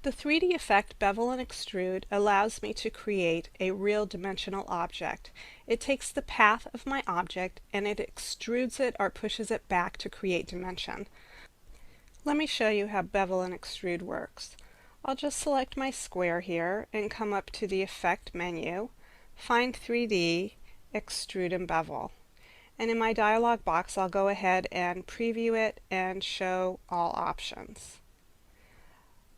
The 3D effect Bevel and Extrude allows me to create a real dimensional object. It takes the path of my object and it extrudes it or pushes it back to create dimension. Let me show you how Bevel and Extrude works. I'll just select my square here and come up to the Effect menu, find 3D, Extrude and Bevel. And in my dialog box I'll go ahead and preview it and show all options.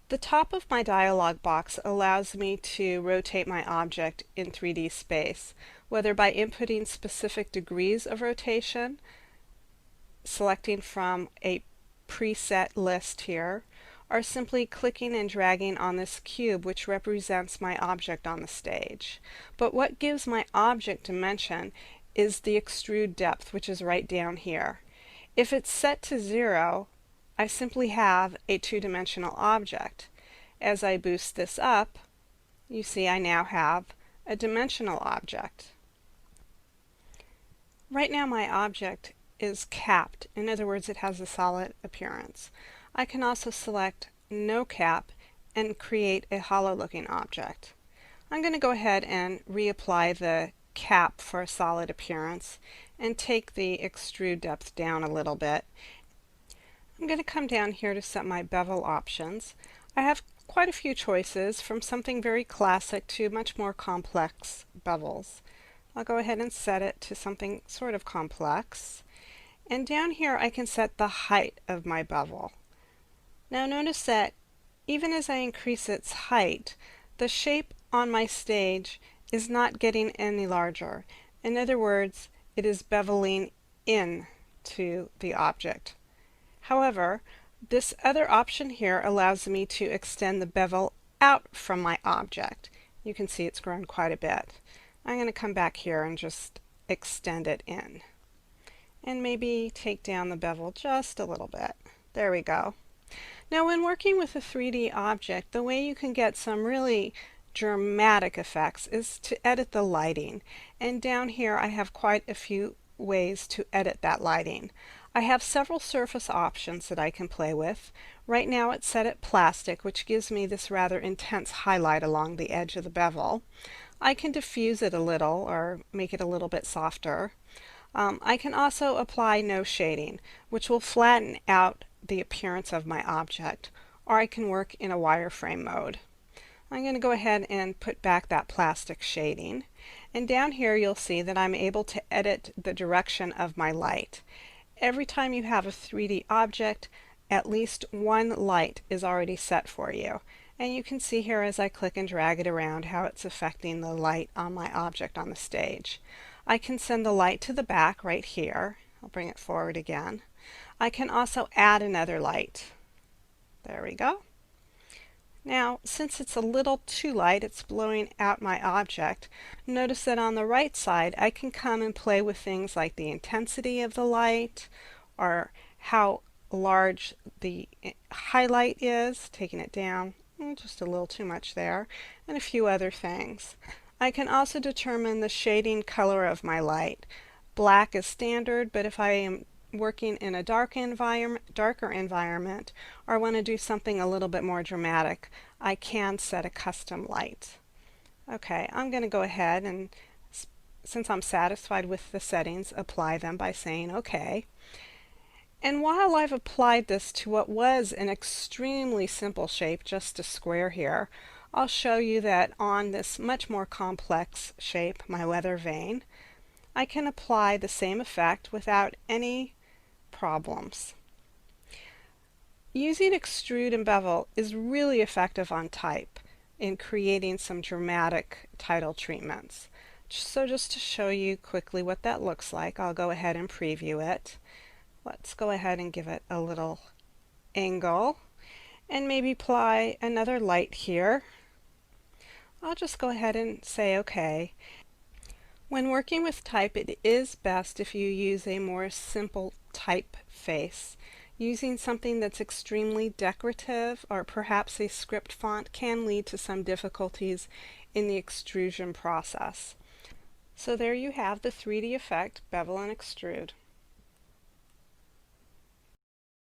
The top of my dialog box allows me to rotate my object in 3D space, whether by inputting specific degrees of rotation, selecting from a preset list here, or simply clicking and dragging on this cube which represents my object on the stage. But what gives my object dimension is the extrude depth, which is right down here. If it's set to 0, I simply have a two-dimensional object. As I boost this up, you see I now have a dimensional object. Right now my object is capped. In other words, it has a solid appearance. I can also select no cap and create a hollow looking object. I'm going to go ahead and reapply the cap for a solid appearance and take the extrude depth down a little bit. I'm going to come down here to set my bevel options. I have quite a few choices, from something very classic to much more complex bevels. I'll go ahead and set it to something sort of complex. And down here I can set the height of my bevel. Now notice that even as I increase its height, the shape on my stage is not getting any larger. In other words, it is beveling in to the object. However, this other option here allows me to extend the bevel out from my object. You can see it's grown quite a bit. I'm going to come back here and just extend it in. And maybe take down the bevel just a little bit. There we go. Now when working with a 3D object, the way you can get some really dramatic effects is to edit the lighting. And down here I have quite a few ways to edit that lighting. I have several surface options that I can play with. Right now it's set at plastic, which gives me this rather intense highlight along the edge of the bevel. I can diffuse it a little or make it a little bit softer. I can also apply no shading, which will flatten out the appearance of my object, or I can work in a wireframe mode. I'm going to go ahead and put back that plastic shading, and down here you'll see that I'm able to edit the direction of my light. Every time you have a 3D object, at least one light is already set for you. And you can see here as I click and drag it around how it's affecting the light on my object on the stage. I can send the light to the back right here. I'll bring it forward again. I can also add another light. There we go. Now, since it's a little too light, it's blowing out my object. Notice that on the right side, I can come and play with things like the intensity of the light, or how large the highlight is, taking it down, just a little too much there, and a few other things. I can also determine the shading color of my light. Black is standard, but if I am working in a darker environment, or want to do something a little bit more dramatic, I can set a custom light. Okay, I'm going to go ahead and, since I'm satisfied with the settings, apply them by saying OK. And while I've applied this to what was an extremely simple shape, just a square here, I'll show you that on this much more complex shape, my weather vane, I can apply the same effect without any problems. Using extrude and bevel is really effective on type in creating some dramatic title treatments. So just to show you quickly what that looks like, I'll go ahead and preview it. Let's go ahead and give it a little angle and maybe apply another light here. I'll just go ahead and say OK. When working with type, it is best if you use a more simple typeface. Using something that's extremely decorative or perhaps a script font can lead to some difficulties in the extrusion process. So there you have the 3D effect, bevel and extrude.